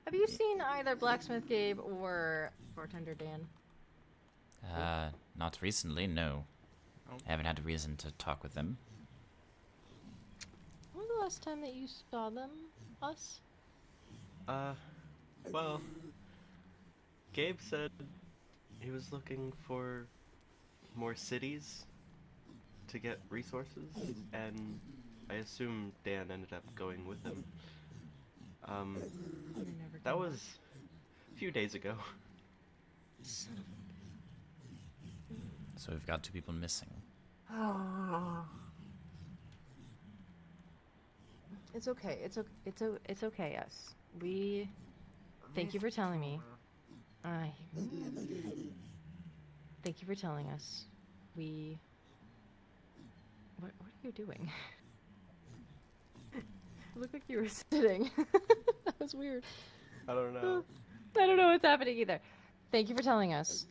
Have you seen either Blacksmith Gabe or Bartender Dan? Not recently, no. Oh. I haven't had a reason to talk with them. When was the last time that you saw them? Us? Well, Gabe said he was looking for more cities to get resources, and I assume Dan ended up going with him. That was a few days ago. Son of So we've got 2 people missing. It's okay. It's okay. Us. We. Thank you for telling me. Thank you for telling us. We. What are you doing? You look like you were sitting. That was weird. I don't know. I don't know what's happening either. Thank you for telling us.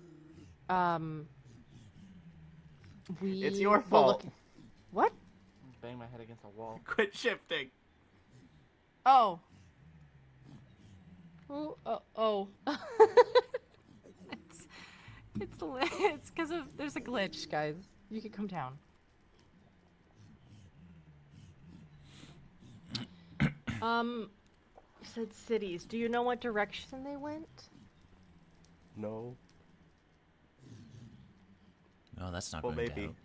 It's your fault. What? Bang my head against a wall. Quit shifting. Oh. Oh. It's because of there's a glitch, guys. You can come down. You said cities. Do you know what direction they went? No. No, that's not Well, going to maybe. help.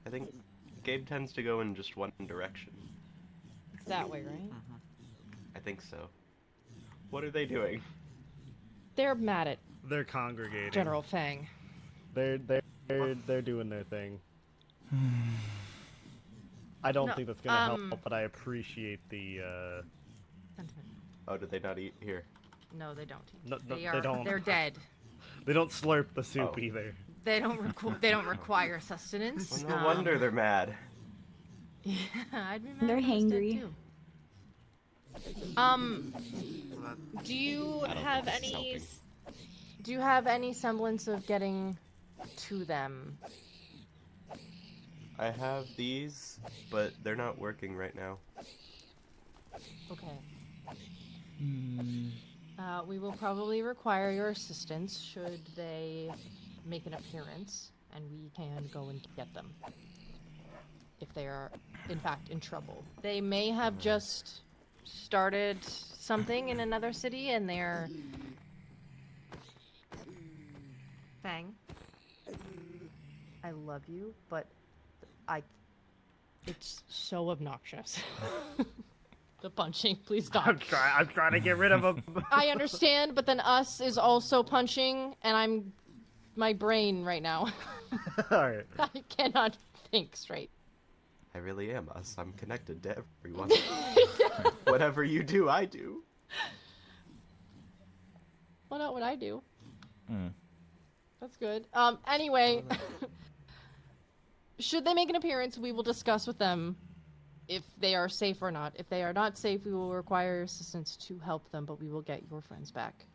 I think Gabe tends to go in just one direction. It's that way, right? I think so. What are they doing? They're mad at They're congregating. General Fang. They're doing their thing. I don't think that's gonna help, but I appreciate the. Sentiment. Oh, did they not eat here? No, they don't. No, They they don't. They're dead. They don't slurp the soup Oh. either. They don't require sustenance. Well, no wonder they're mad. Yeah, I'd be mad. They're if I was dead, hangry. too. So that, Do you I don't have think this is any? helping. Do you have any semblance of getting to them? I have these, but they're not working right now. Okay. We will probably require your assistance should they make an appearance, and we can go and get them. If they are, in fact, in trouble. They may have just started something in another city, and they're... Fang, I love you, but it's so obnoxious. The punching, please stop. I'm trying to get rid of them. I understand, but then us is also punching, and my brain right now. Alright. I cannot think straight. I really am us. I'm connected to everyone. Whatever you do, I do. Well, not what I do. Hmm. That's good. Anyway, should they make an appearance, we will discuss with them if they are safe or not. If they are not safe, we will require assistance to help them, but we will get your friends back.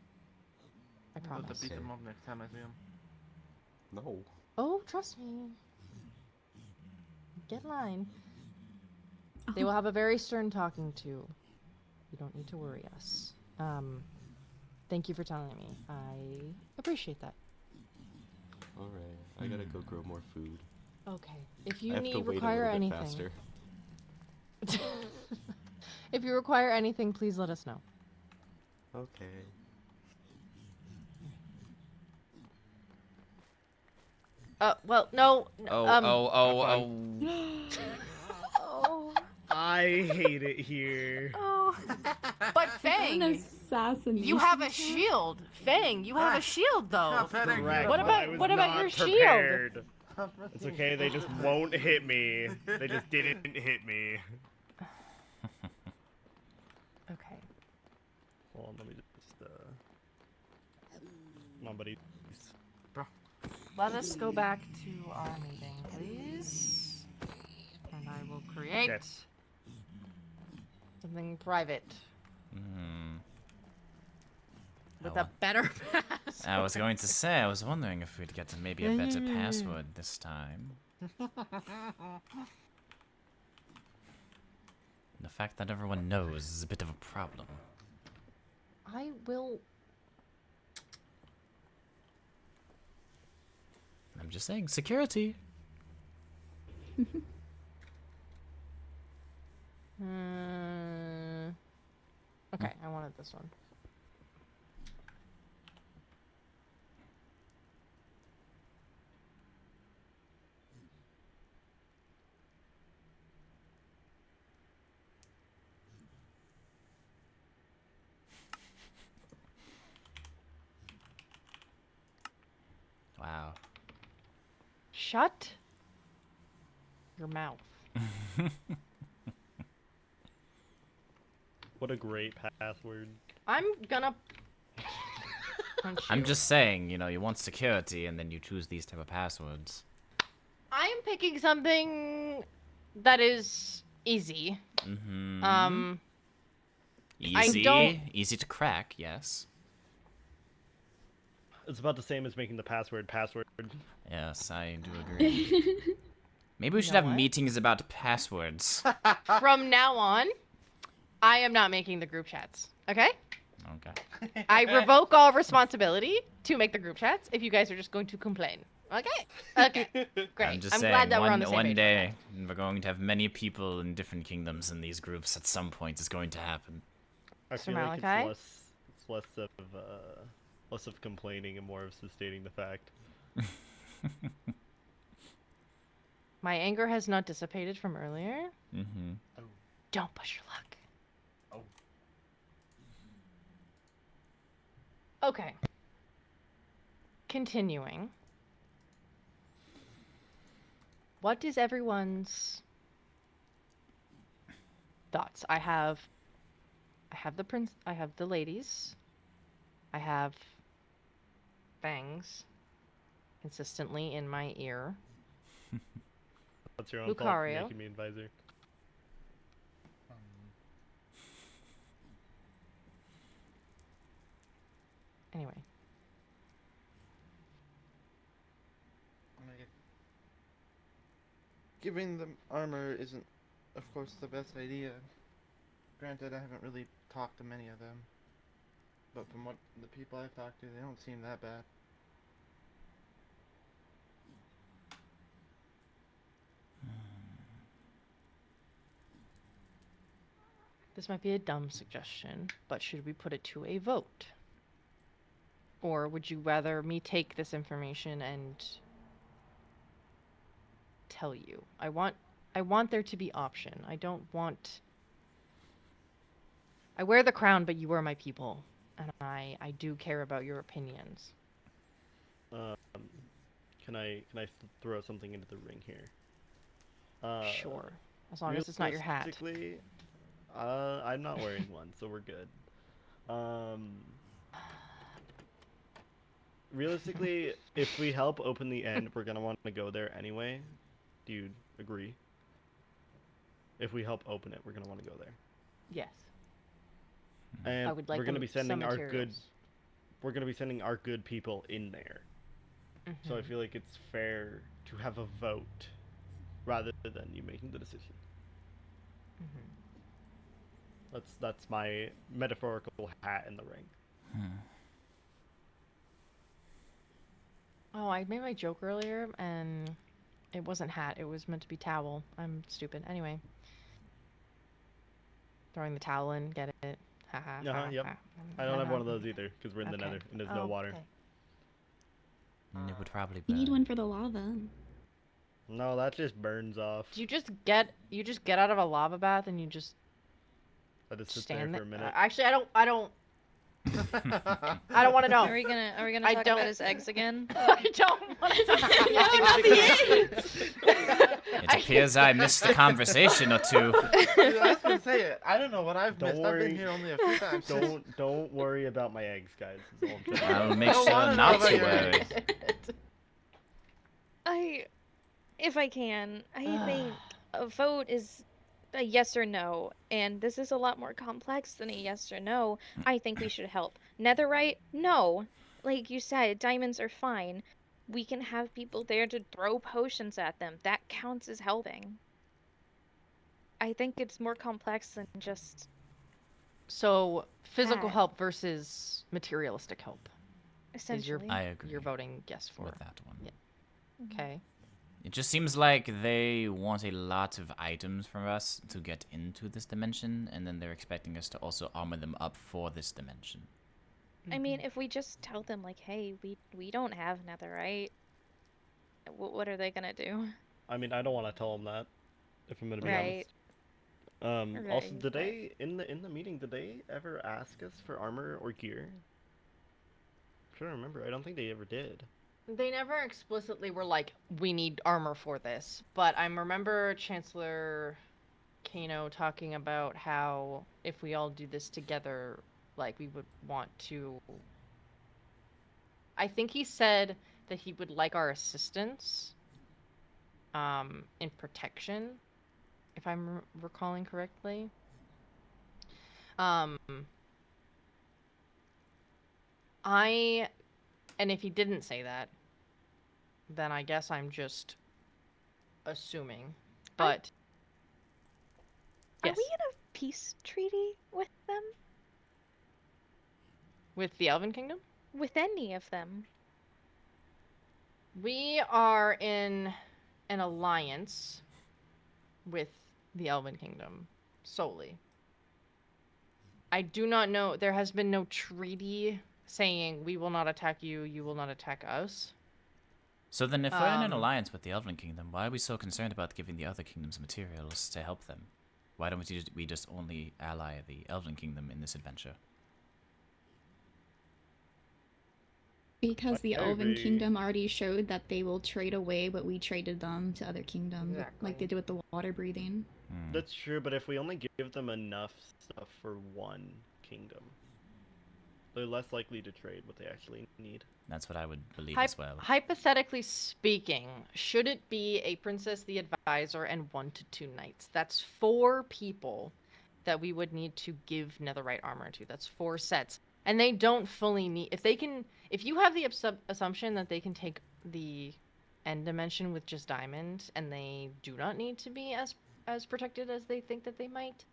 I I'm about promise. to beat them up next time I see them. No. Oh, trust me. Get in line. They will have a very stern talking to. You don't need to worry us. Thank you for telling me. I appreciate that. Alright, I gotta go grow more food. Okay. If I you have to wait require a little anything, bit faster. if you require anything, please let us know. Okay. Well, no. Oh. Oh. I hate it here. Oh. But An Fang, assassination. you have a shield. Fang, you have a shield though. Correct, What but about- I was what about not your shield? prepared. It's okay, they just won't hit me. They just didn't hit me. Okay. Hold on, let me just, Come on, buddy. Let us go back to our meeting, please. And I will create Okay. something private Hmm. with Oh, a better password. I was going to say, I was wondering if we'd get maybe a better password this time. The fact that everyone knows is a bit of a problem. I will. I'm just saying, security. Okay, I wanted this one. Wow. Shut your mouth. What a great password. I'm gonna punch I'm you. just saying, you know, you want security and then you choose these type of passwords. I am picking something that is easy. Mm-hmm. Easy. don't- Easy to crack, yes. It's about the same as making the password. Yes, I do agree. Maybe we should know have what? meetings about passwords. From now on, I am not making the group chats. Okay? Okay. I revoke all responsibility to make the group chats if you guys are just going to complain. Okay? Okay. Great. I'm just I'm saying, glad that we're on the same one page. day we're going to have many people in different kingdoms in these groups. At some point, it's going to happen. I Mr. feel like Malachi? it's less of complaining and more of stating the fact. My anger has not dissipated from earlier. Mm-hmm. Don't push your luck. Oh. Okay. Continuing. What is everyone's thoughts? I have the ladies. I have Fangs consistently in my ear. That's your own fault for Lucario. making me advisor. Anyway. Giving them armor isn't, of course, the best idea. Granted, I haven't really talked to many of them. But from what the people I've talked to, they don't seem that bad. This might be a dumb suggestion, but should we put it to a vote? Or would you rather me take this information and tell you? I want there to be option. I don't want... I wear the crown, but you are my people. And I do care about your opinions. Can I throw something into the ring here? Sure. As long as it's not your hat. Realistically, I'm not wearing one, so we're good. Realistically, if we help open the end, we're gonna want to go there anyway. Do you agree? If we help open it, we're gonna want to go there. Yes. And I would like we're gonna them- be sending some our good. materials. We're gonna be sending our good people in there. So I feel like it's fair to have a vote, rather than you making the decision. That's my metaphorical hat in the ring. Oh, I made my joke earlier, and it wasn't hat. It was meant to be towel. I'm stupid. Anyway. Throwing the towel in, get it. Ha ha. Yep. I don't have one of those either, because we're in the Okay. Nether and there's no water. Okay. And it would probably You need burn. one for the lava. No, that just burns off. Do you just get out of a lava bath and you just That just sits there stand for there? a minute. Actually, I don't want to know. Are we gonna I talk don't- about his eggs again? I don't want to talk about It appears I missed a conversation or two. Dude, I was gonna say it. I don't know what I've Don't missed. I've worry. been here only a few times. Don't worry about my eggs, guys. Is all I'm saying. I'll make I don't sure wanna know not about to your worry. If I can, I think a vote is a yes or no, and this is a lot more complex than a yes or no. I think we should help. Netherite? No. Like you said, diamonds are fine. We can have people there to throw potions at them. That counts as helping. I think it's more complex than just So physical That- help versus materialistic help is your Essentially. I agree you're voting yes for. with that one. Yeah. Mhm. Okay. It just seems like they want a lot of items from us to get into this dimension, and then they're expecting us to also armor them up for this dimension. I mean, if we just tell them like, "Hey, we don't have netherite," what are they gonna do? I mean, I don't want to tell them that, if I'm gonna be Right. honest. Also, Right, did but- they in the meeting? Did they ever ask us for armor or gear? I'm trying to remember. I don't think they ever did. They never explicitly were like, we need armor for this, but I remember Chancellor Kano talking about how if we all do this together, like we would want to. I think he said that he would like our assistance in protection, if I'm recalling correctly. And if he didn't say that, then I guess I'm just assuming. But Are yes, we in a peace treaty with them? with the Elven Kingdom, With any of them? we are in an alliance with the Elven Kingdom solely. I do not know. There has been no treaty saying we will not attack you, you will not attack us. So then, if we're in an Um, alliance with the Elven Kingdom, why are we so concerned about giving the other kingdoms materials to help them? Why don't we just only ally the Elven Kingdom in this adventure? Because the I Elven agree. Kingdom already showed that they will trade away what we traded them to other kingdoms, like they Exactly. did with the water breathing. That's true, but if we only give them enough stuff for one kingdom, they're less likely to trade what they actually need. That's what I would believe as well. Hypothetically speaking, should it be a princess, the advisor, and 1 to 2 knights? That's 4 people that we would need to give netherite armor to. That's 4 sets. And they don't fully need... If you have the assumption that they can take the end dimension with just diamond, and they do not need to be as protected as they think that they might,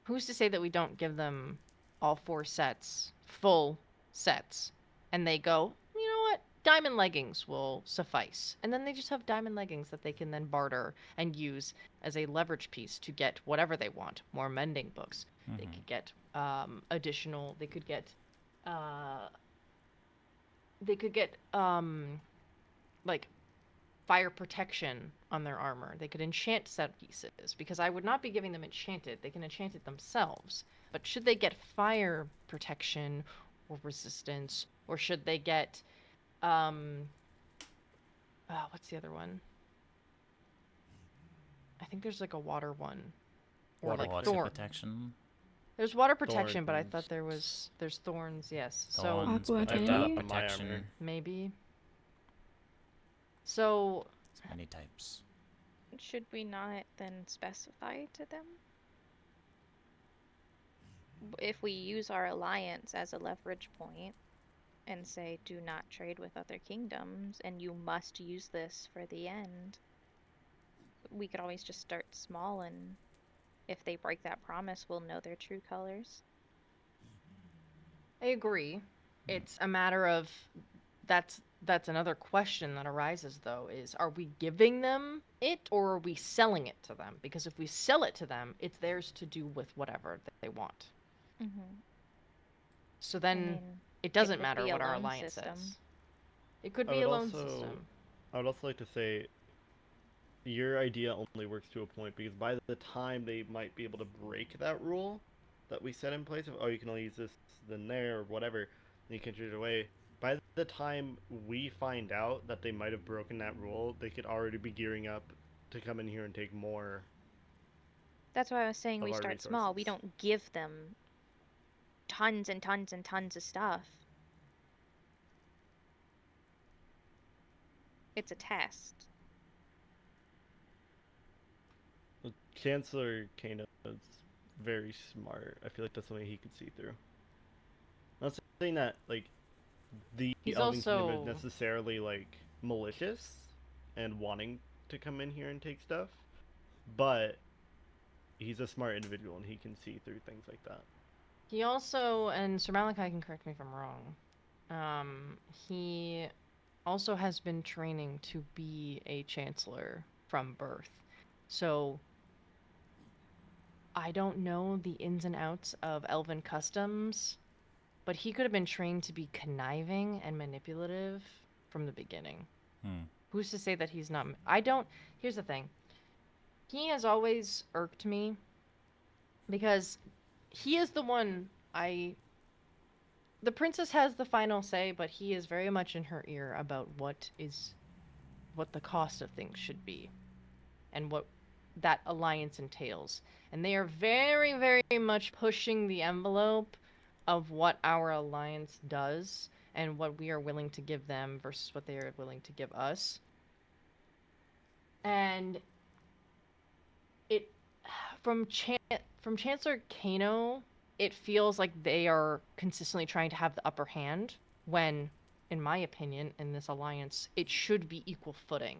who's to say that we don't give them all 4 sets, full sets, and they go, you know what, diamond leggings will suffice. And then they just have diamond leggings that they can then barter and use as a leverage piece to get whatever they want. More mending books. They could get additional, they could get like fire protection on their armor. They could enchant set pieces, because I would not be giving them enchanted. They can enchant it themselves. But should they get fire protection or resistance, or should they get what's the other one? I think there's like a water one. Or like Water thorn. protection. There's water protection, but I thought Thorns. there's thorns, yes. Thorns, Aqua but I affinity? doubt On my armor. protection. So maybe. So There's many types. Should we not then specify to them? If we use our alliance as a leverage point and say, do not trade with other kingdoms, and you must use this for the end, we could always just start small, and if they break that promise, we'll know their true colors. I agree. It's a matter of that's another question that arises, though, is are we giving them it or are we selling it to them? Because if we sell it to them, it's theirs to do with whatever they want. Mm-hmm. So then mean, it doesn't could matter be a what our loan alliance system. says. It could I be a would loan also- system. I would also like to say, your idea only works to a point, because by the time they might be able to break that rule that we set in place of, oh, you can only use this, then there, or whatever, and you can trade it away, by the time we find out that they might have broken that rule, they could already be gearing up to come in here and take more. That's why I was saying Of we our start small. We resources. don't give them tons and tons and tons of stuff. It's a test. Chancellor Kano is very smart. I feel like that's something he could see through. I'm not saying that, like, the He's Elven Kingdom also- is necessarily, like, malicious and wanting to come in here and take stuff, but he's a smart individual and he can see through things like that. He also, and Sir Malachi can correct me if I'm wrong, he also has been training to be a chancellor from birth. So I don't know the ins and outs of elven customs, but he could have been trained to be conniving and manipulative from the beginning. Who's to say that he's not? Here's the thing. He has always irked me because he is the one the princess has the final say, but he is very much in her ear about what the cost of things should be and what that alliance entails. And they are very, very much pushing the envelope of what our alliance does and what we are willing to give them versus what they are willing to give us. And it from Chancellor Kano, it feels like they are consistently trying to have the upper hand when, in my opinion, in this alliance, it should be equal footing.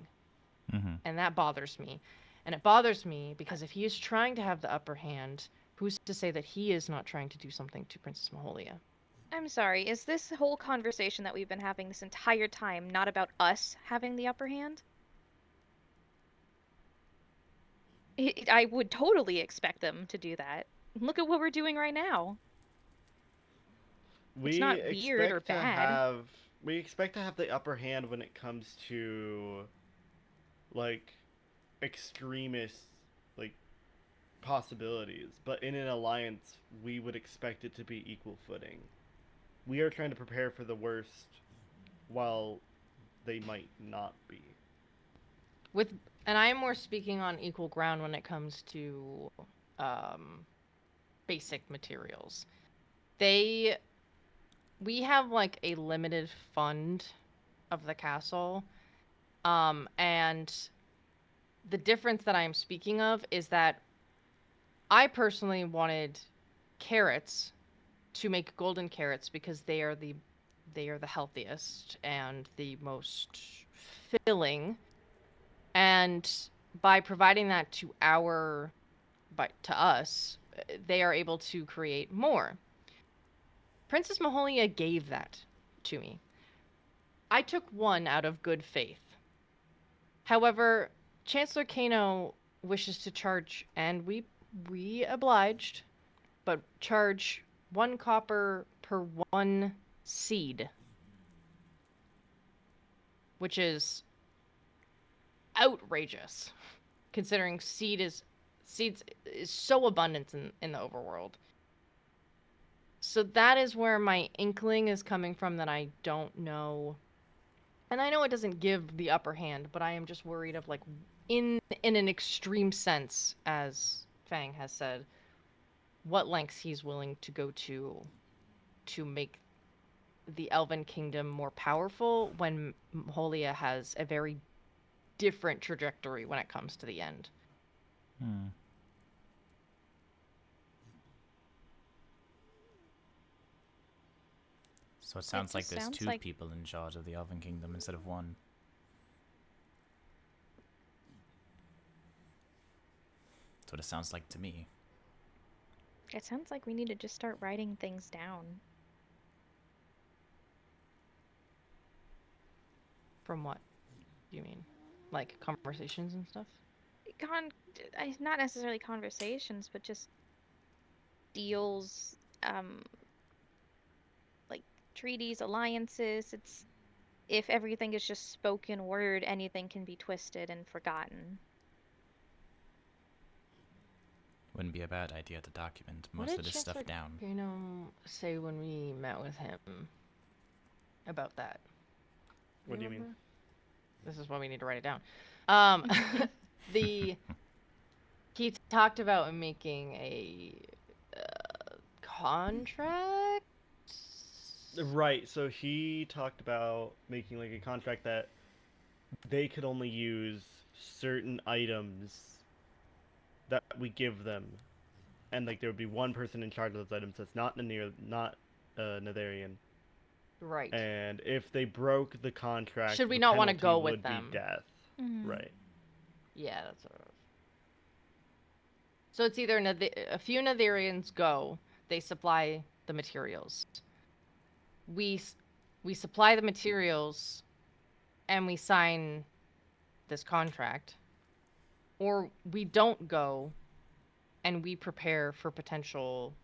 And that bothers me. And it bothers me because if he is trying to have the upper hand, who's to say that he is not trying to do something to Princess Maholia? I'm sorry, is this whole conversation that we've been having this entire time not about us having the upper hand? I would totally expect them to do that. Look at what we're doing right now. It's not weird or bad. We expect to have the upper hand when it comes to, like, extremist, like, possibilities. But in an alliance, we would expect it to be equal footing. We are trying to prepare for the worst, while they might not be. And I am more speaking on equal ground when it comes to basic materials. We have like a limited fund of the castle, and the difference that I am speaking of is that I personally wanted carrots to make golden carrots because they are the healthiest and the most filling. And by providing that to us, they are able to create more. Princess Maholia gave that to me. I took one out of good faith. However, Chancellor Kano wishes to charge, and we obliged, but charge 1 copper per 1 seed, which is outrageous, considering seeds is so abundant in the overworld. So that is where my inkling is coming from, that I don't know. And I know it doesn't give the upper hand, but I am just worried of, like, in an extreme sense, as Fang has said, what lengths he's willing to go to make the Elven Kingdom more powerful when Maholia has a very different trajectory when it comes to the end. So it sounds like there's two people in charge of the Elven Kingdom instead of one. That's what it sounds like to me. It sounds like we need to just start writing things down. From what do you mean? Like conversations and stuff? Not necessarily conversations, but just deals, like treaties, alliances. If everything is just spoken word, anything can be twisted and forgotten. Wouldn't be a bad idea to document most of this stuff down. What did Chancellor say when we met with him about that? What do you mean? This is why we need to write it down. He talked about making a contract. Right. So he talked about making like a contract that they could only use certain items that we give them, and like there would be one person in charge of those items that's not Netherian. Right. And if they broke the contract, should we the not want to go penalty with them? would be death. Mm-hmm. Right. Yeah, that's what. So it's either a few Netherians go, they supply the materials. We supply the materials, and we sign this contract, or we don't go, and we prepare for potential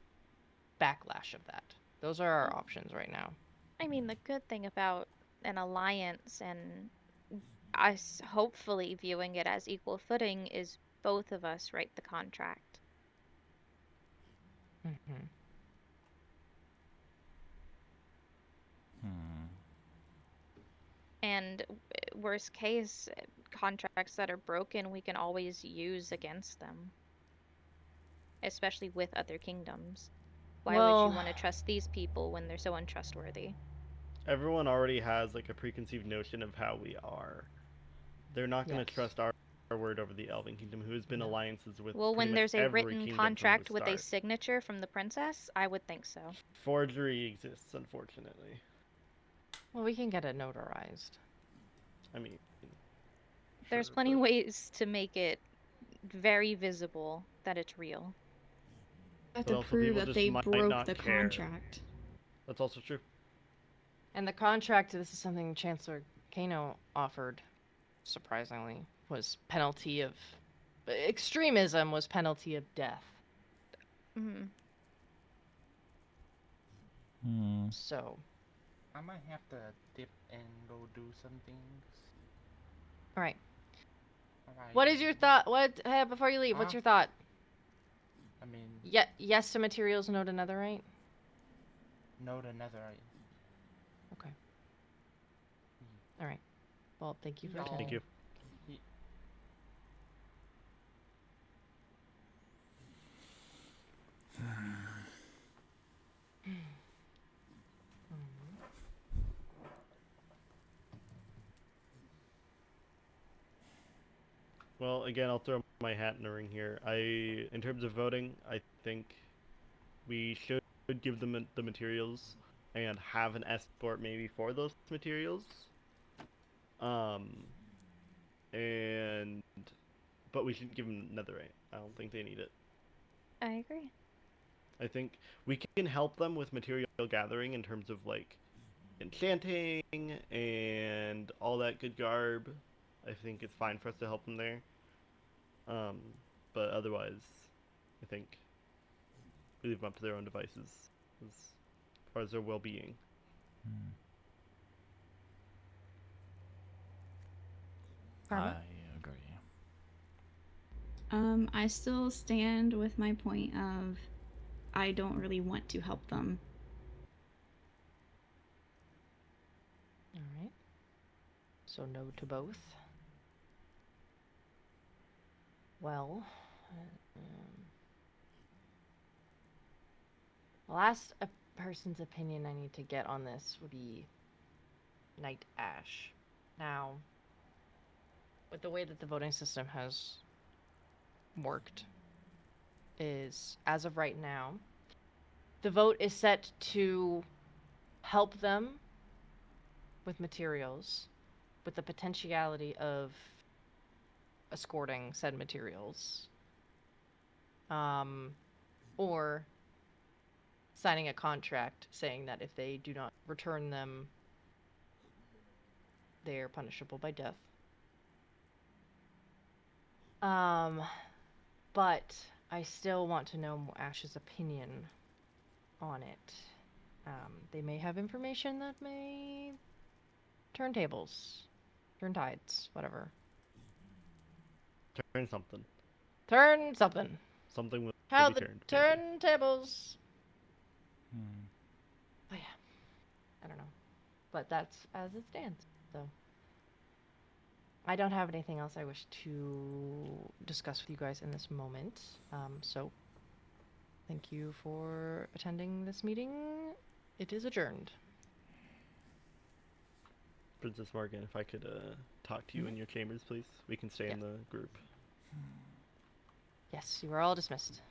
backlash of that. Those are our options right now. I mean, the good thing about an alliance and us hopefully viewing it as equal footing is both of us write the contract. Mm-hmm. And worst case, contracts that are broken, we can always use against them. Especially with other kingdoms. Why would you want to trust these people when they're so untrustworthy? Everyone already has like a preconceived notion of how we are. They're not going to trust our word over the Elven Kingdom, who has been alliances with Well, pretty when much there's a every written kingdom contract from the with a start. signature from the princess, I would think so. Forgery exists, unfortunately. Well, we can get it notarized. I mean, There's sure, plenty but ways to make it very visible that it's real. Have But to also prove people that just they might broke not the care. contract. That's also true. And the contract, this is something Chancellor Kano offered, surprisingly, was penalty of... Extremism was penalty of death. Mm-hmm. So... I might have to dip and go do some things. Alright. Alright. What is your thought? Before you leave, what's your thought? I mean, Yes to materials, no to netherite? no to netherite. Okay. Alright. Well, thank you for attending. Thank you. Well, again, I'll throw my hat in the ring here. In terms of voting, I think we should give them the materials and have an escort maybe for those materials. But we shouldn't give them netherite. I don't think they need it. I agree. I think we can help them with material gathering in terms of like enchanting and all that good garb. I think it's fine for us to help them there. But otherwise, I think we leave them up to their own devices as far as their well-being. I agree. I still stand with my point of I don't really want to help them. Alright. So no to both. Well, the last person's opinion I need to get on this would be Knight Ash. Now, with the way that the voting system has worked, is as of right now, the vote is set to help them with materials, with the potentiality of escorting said materials, or signing a contract saying that if they do not return them, they are punishable by death. But I still want to know Ash's opinion on it. They may have information that may turn tables, turn tides, whatever. Turn something. Turn something. Something will How be the turned. turn tables. Oh yeah. I don't know. But that's as it stands. So I don't have anything else I wish to discuss with you guys in this moment. So thank you for attending this meeting. It is adjourned. Princess Morgan, if I could talk to you in your chambers, please. We can stay in the group. Yes, you are all dismissed.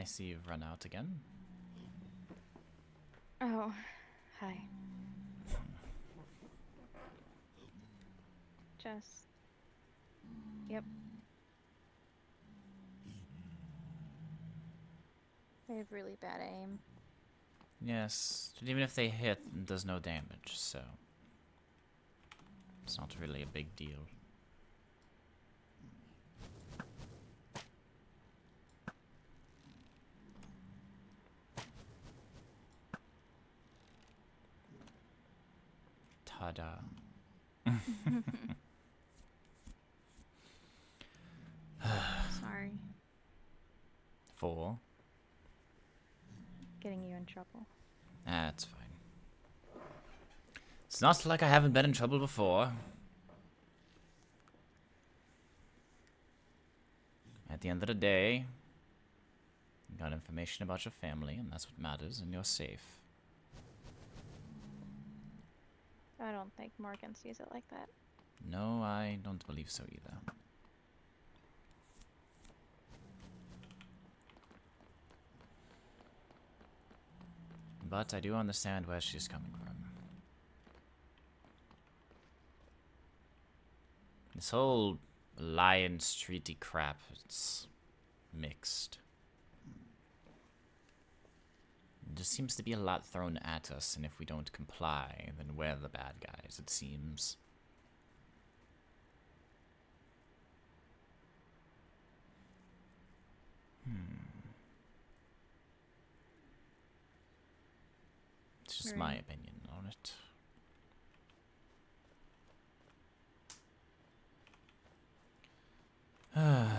see you've run out again. Oh, hi. Just. Yep. They have really bad aim. Yes, but even if they hit, it does no damage, so it's not really a big deal. Ta-da. Sorry. 4. Getting you in trouble. That's fine. It's not like I haven't been in trouble before. At the end of the day, you got information about your family, and that's what matters, and you're safe. I don't think Morgan sees it like that. No, I don't believe so either. But I do understand where she's coming from. This whole Lion Streety crap, it's mixed. There just seems to be a lot thrown at us, and if we don't comply, then we're the bad guys, it seems. It's just my Right. opinion on it. Ugh.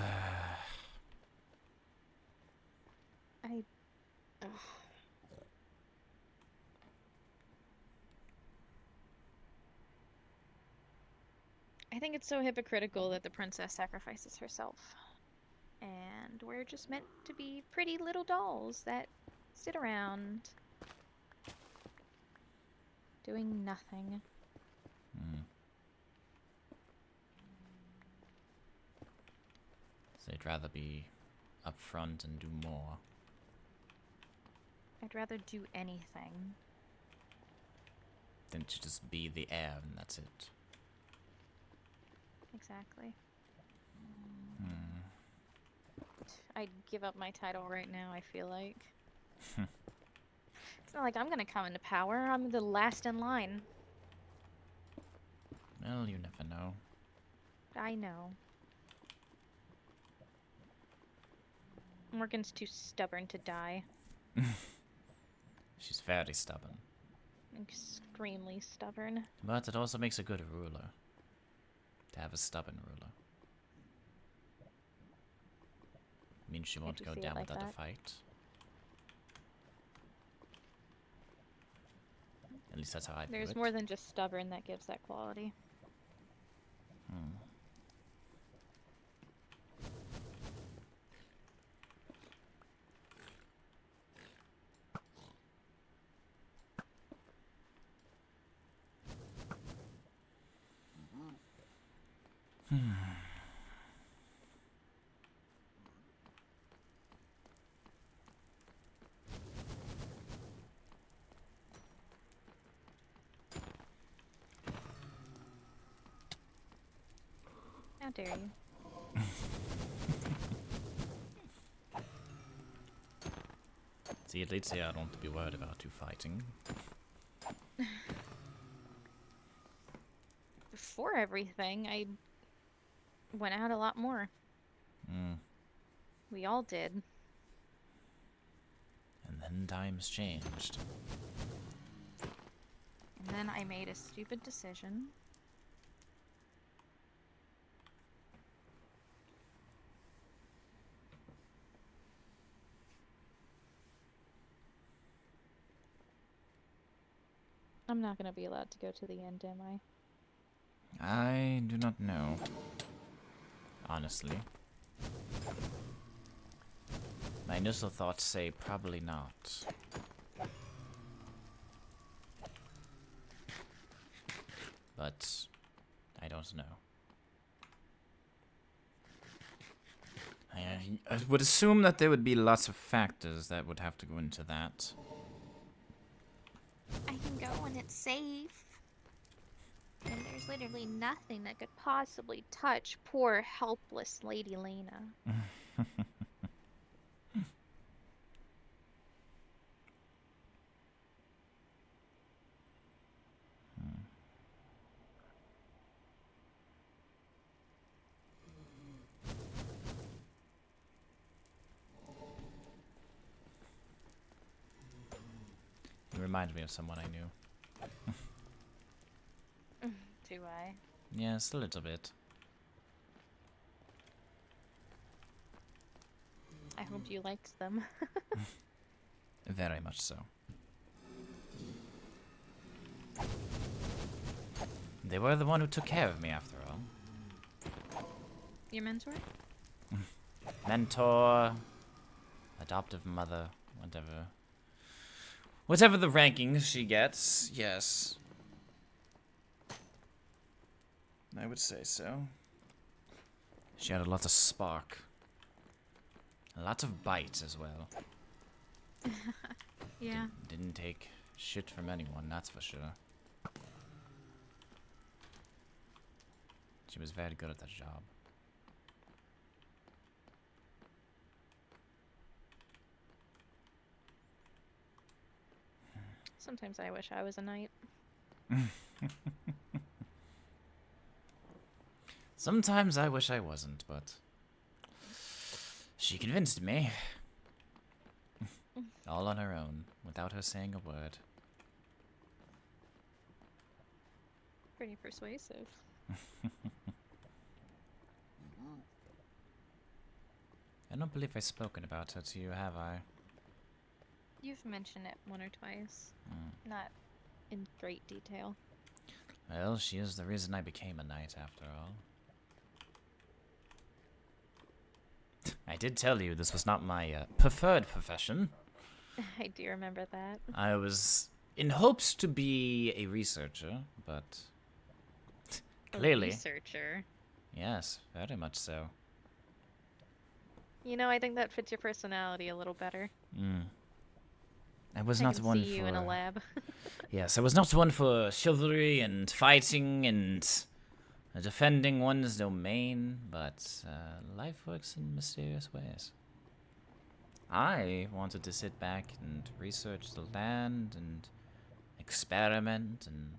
I think it's so hypocritical that the princess sacrifices herself. And we're just meant to be pretty little dolls that sit around doing nothing. So they'd rather be upfront and do more. I'd rather do anything. Than to just be the heir, and that's it. Exactly. I'd give up my title right now, I feel like. It's not like I'm gonna come into power. I'm the last in line. Well, you never know. I know. Morgan's too stubborn to die. She's very stubborn. Extremely stubborn. But it also makes a good ruler. To have a stubborn ruler. Means she won't you go see it down like without a that? fight. At least that's how I view There's it. more than just stubborn that gives that quality. How dare you? See, at least here I don't have to be worried about you fighting. Before everything, I went out a lot more. We all did. And then times changed. And then I made a stupid decision. I'm not gonna be allowed to go to the end, am I? I do not know. Honestly. My initial thoughts say probably not. But I don't know. I would assume that there would be lots of factors that would have to go into that. I can go when it's safe. And there's literally nothing that could possibly touch poor, helpless Lady Lena. It reminds me of someone I knew. Do I? Yes, a little bit. I hope you liked them. Very much so. They were the one who took care of me, after all. Your mentor? Mentor, adoptive mother, whatever. Whatever the rankings she gets, yes. I would say so. She had a lot of spark. A lot of bite as well. Yeah. Didn't take shit from anyone, that's for sure. She was very good at that job. Sometimes I wish I was a knight. Sometimes I wish I wasn't, but she convinced me. All on her own, without her saying a word. Pretty persuasive. I don't believe I've spoken about her to you, have I? You've mentioned it one or twice. Mm. Not in great detail. Well, she is the reason I became a knight, after all. I did tell you this was not my preferred profession. I do remember that. I was in hopes to be a researcher, but clearly, A researcher. yes, very much so. You know, I think that fits your personality a little better. I was I not can one see for. you in a lab. Yes, I was not one for chivalry and fighting and defending one's domain, but life works in mysterious ways. I wanted to sit back and research the land and experiment and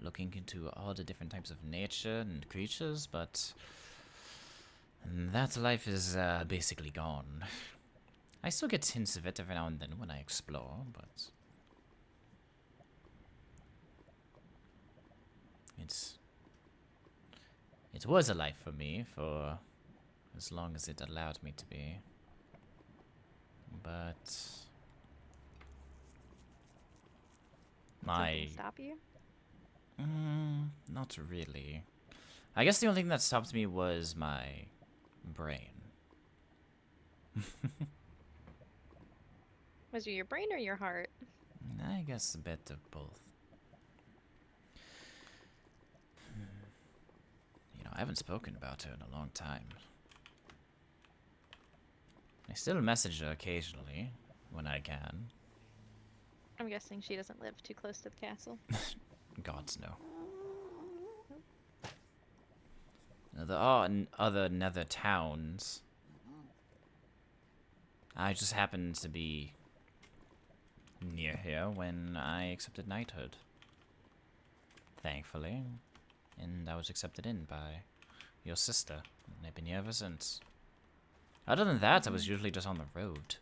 looking into all the different types of nature and creatures, but that life is basically gone. I still get hints of it every now and then when I explore, but it was a life for me for as long as it allowed me to be. But Something stop you? not really. I guess the only thing that stopped me was my brain. Was it your brain or your heart? I guess a bit of both. You know, I haven't spoken about her in a long time. I still message her occasionally, when I can. I'm guessing she doesn't live too close to the castle. Gods, no. There are other nether towns. I just happened to be near here when I accepted knighthood. Thankfully. And I was accepted in by your sister. And I've been here ever since. Other than that, I was usually just on the road.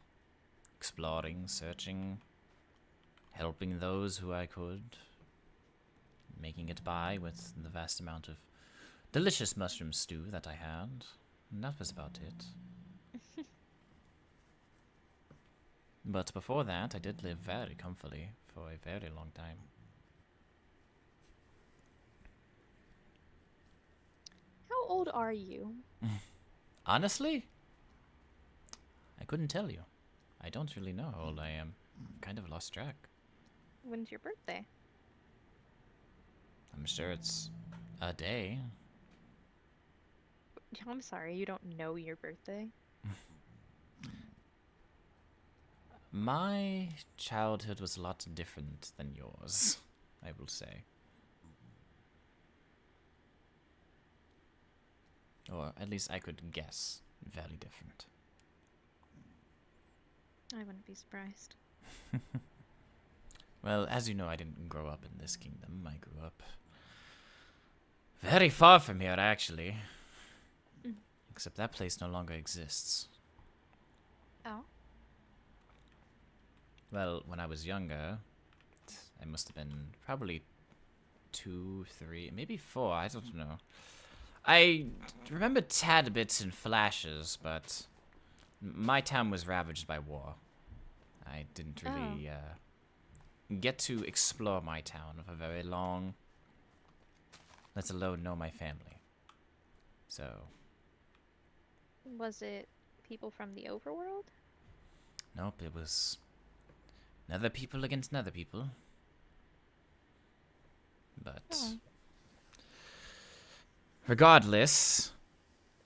Exploring, searching, helping those who I could. Making it by with the vast amount of delicious mushroom stew that I had. And that was about it. But before that, I did live very comfortably for a very long time. How old are you? Honestly? I couldn't tell you. I don't really know how old I am. Kind of lost track. When's your birthday? I'm sure it's a day. I'm sorry, you don't know your birthday? My childhood was a lot different than yours, I will say. Or at least I could guess. Very different. I wouldn't be surprised. Well, as you know, I didn't grow up in this kingdom. I grew up very far from here, actually. Mm. Except that place no longer exists. Oh. Well, when I was younger, I must have been probably 2, 3, maybe 4, I don't know. I remember tad bits and flashes, but my town was ravaged by war. I didn't really get to explore my town for very long, let alone know my family. So... Was it people from the overworld? Nope, it was nether people against nether people. But... Oh. Regardless,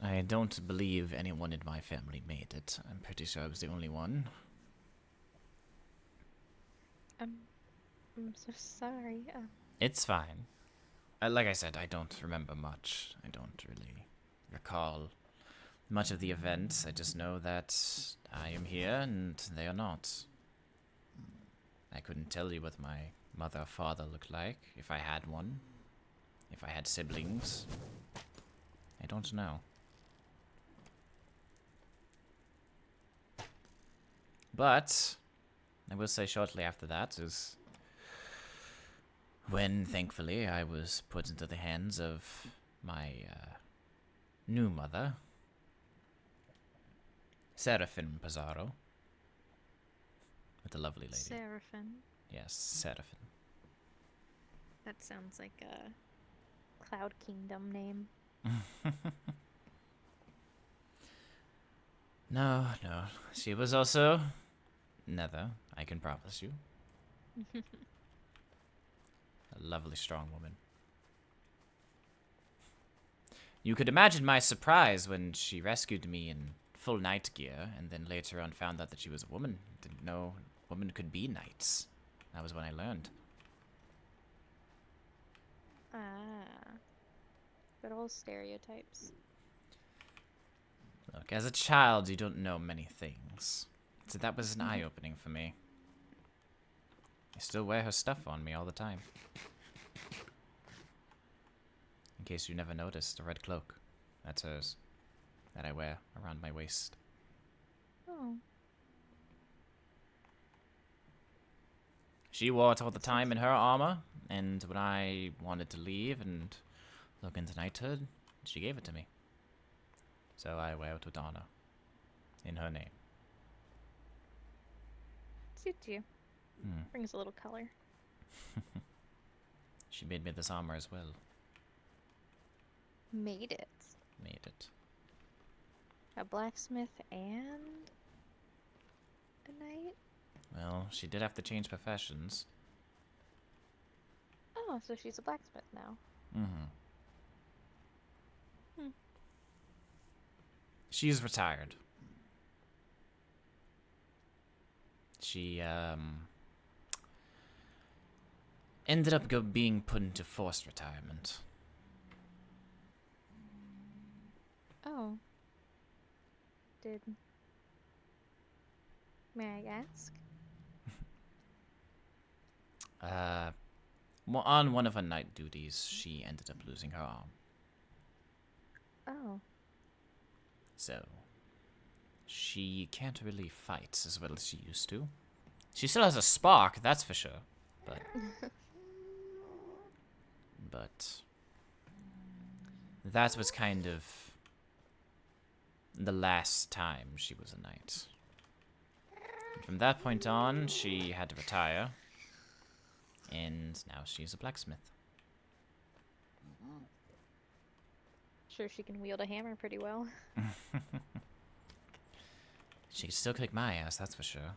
I don't believe anyone in my family made it. I'm pretty sure I was the only one. I'm so sorry. It's fine. Like I said, I don't remember much. I don't really recall much of the events. I just know that I am here and they are not. I couldn't tell you what my mother or father looked like, if I had one. If I had siblings. I don't know. But I will say shortly after that is when, thankfully, I was put into the hands of my new mother, Elven Psaro. With the lovely lady. Seraphim. Yes, Elven. That sounds like a Cloud Kingdom name. No. She was also Nether, I can promise you. A lovely, strong woman. You could imagine my surprise when she rescued me in full knight gear, and then later on found out that she was a woman. Didn't know women could be knights. That was when I learned. Ah. Good old stereotypes. Look, as a child, you don't know many things. So that was an eye-opening for me. I still wear her stuff on me all the time. In case you never noticed, the red cloak. That's hers. That I wear around my waist. Oh. She wore it all the time in her armor, and when I wanted to leave and look into knighthood, she gave it to me. So I wear it with honor. In her name. Suits you. Brings a little color. She made me this armor as well. Made it. Made it. A blacksmith and a knight? Well, she did have to change professions. Oh, so she's a blacksmith now. Mm-hmm. She's retired. She, ended up being put into forced retirement. Oh. May I ask? Well, on one of her night duties, she ended up losing her arm. Oh. So, she can't really fight as well as she used to. She still has a spark, that's for sure. But that was kind of the last time she was a knight. And from that point on, she had to retire. And now she's a blacksmith. Sure, she can wield a hammer pretty well. She can still kick my ass, that's for sure.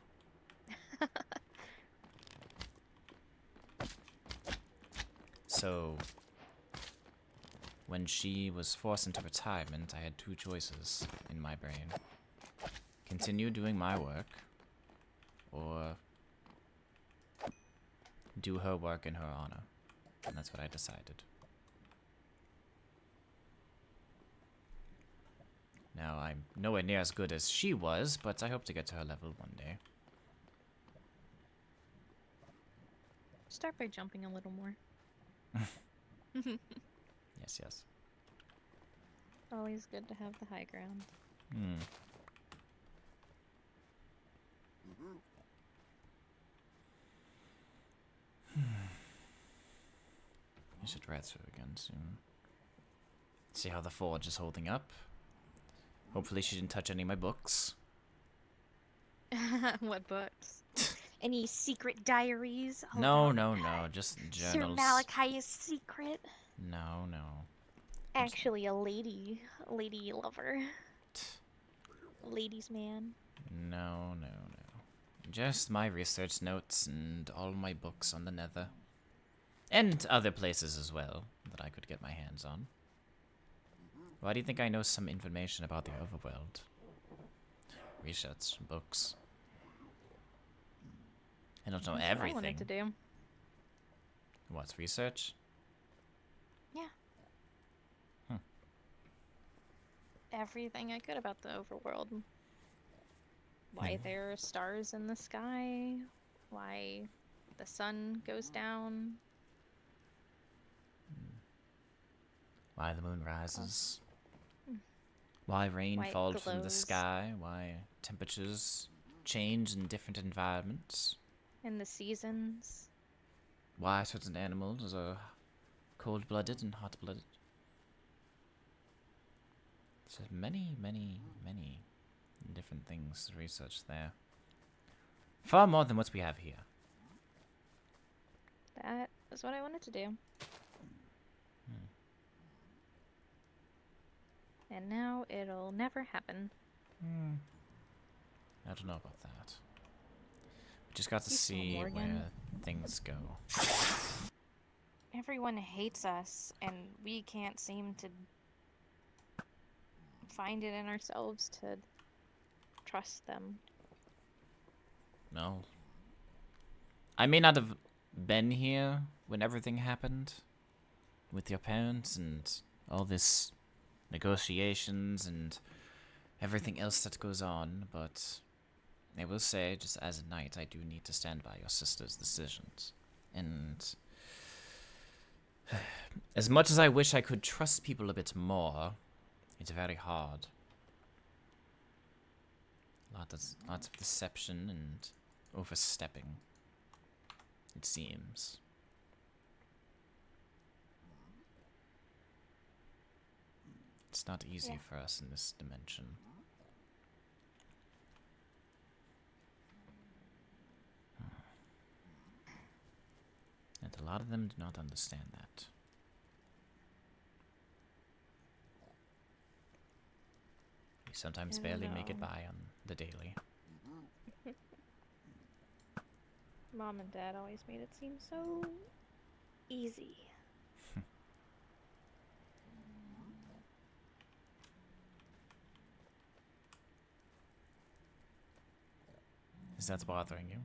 So, when she was forced into retirement, I had two choices in my brain. Continue doing my work, or do her work in her honor. And that's what I decided. Now, I'm nowhere near as good as she was, but I hope to get to her level one day. Start by jumping a little more. Yes, yes. Always good to have the high ground. Hmm. I should read through again soon. See how the forge is holding up. Hopefully she didn't touch any of my books. What books? Any secret diaries? Oh, No, God. no, no, just Sir journals. Malachi is secret. No, no. Actually, a lady lover. Ladies' man. No, no, no. Just my research notes and all my books on the Nether. And other places as well that I could get my hands on. Why do you think I know some information about the overworld? Research, books. I don't know That's what I everything. wanted to do. What's research? Yeah. Hmm. Everything I could about the overworld. Why there are stars in the sky. Why the sun goes down. Why the moon rises. Why rain Why it falls from the glows. sky. Why temperatures change in different environments. And the seasons. Why certain animals are cold-blooded and hot-blooded. So many, many, many different things to research there. Far more than what we have here. That is what I wanted to do. And now it'll never happen. I don't know about that. We just got to You saw see Morgan. where things go. Everyone hates us, and we can't seem to find it in ourselves to trust them. No. I may not have been here when everything happened. With your parents and all this negotiations and everything else that goes on, but I will say, just as a knight, I do need to stand by your sister's decisions. And as much as I wish I could trust people a bit more, it's very hard. Lots of deception and overstepping, it seems. It's not easy for us in this dimension. And a lot of them do not understand that. We sometimes barely make it by on the daily. Mom and Dad always made it seem so easy. Is that bothering you?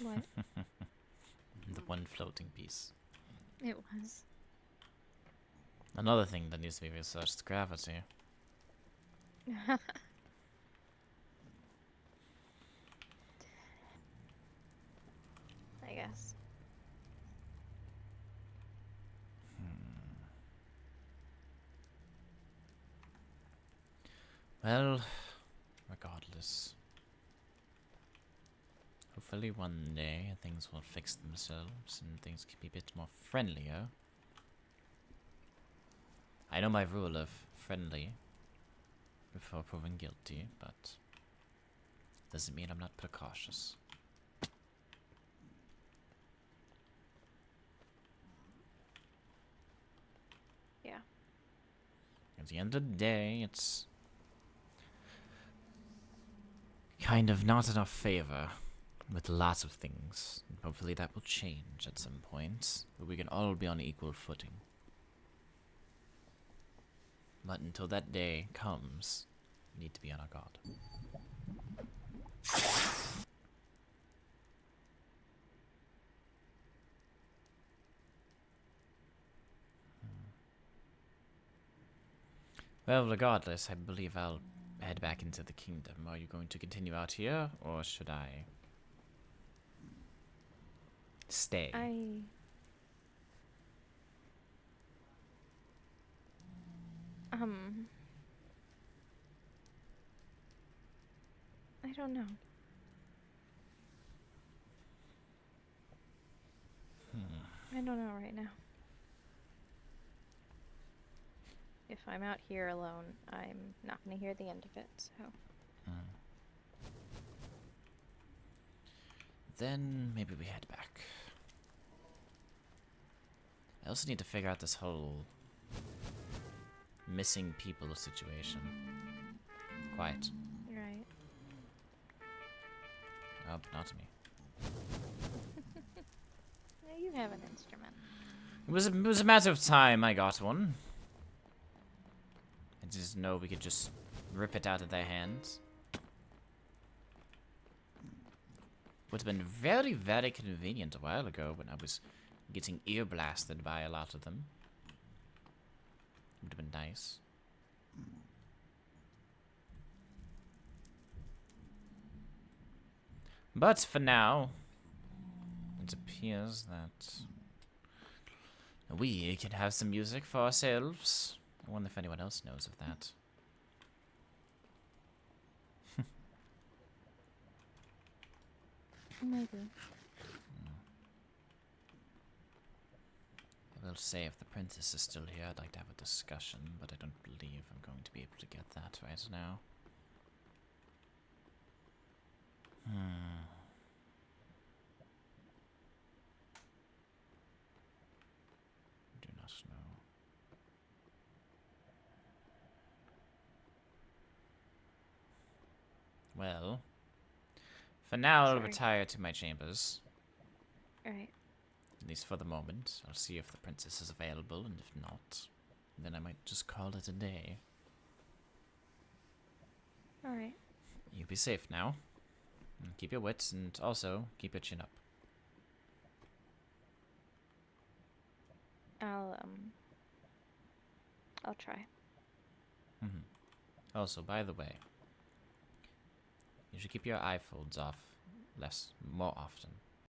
What? The one floating piece. It was. Another thing that needs to be researched, gravity. I guess. Well, regardless. Hopefully one day things will fix themselves and things can be a bit more friendlier. I know my rule of friendly before proven guilty, but doesn't mean I'm not precautious. Yeah. At the end of the day, it's kind of not in our favor with lots of things. And hopefully that will change at some point, where we can all be on equal footing. But until that day comes, we need to be on our guard. Well, regardless, I believe I'll head back into the kingdom. Are you going to continue out here, or should I stay? I don't know. I don't know right now. If I'm out here alone, I'm not going to hear the end of it, so. Then maybe we head back. I also need to figure out this whole missing people situation. Quiet. Right. Oh, not me. Yeah, you have an instrument. It was a matter of time I got one. I just know we could just rip it out of their hands. Would have been very, very convenient a while ago when I was getting ear blasted by a lot of them. Would have been nice. But for now, it appears that we can have some music for ourselves. I wonder if anyone else knows of that. Maybe. I will say if the princess is still here, I'd like to have a discussion, but I don't believe I'm going to be able to get that right now. Do not know. Well, for now I'll Sorry. retire to my chambers. Alright. At least for the moment. I'll see if the princess is available, and if not, then I might just call it a day. Alright. You be safe now. And keep your wits, and also keep your chin up. I'll try. Also, by the way, you should keep your eye folds off more often.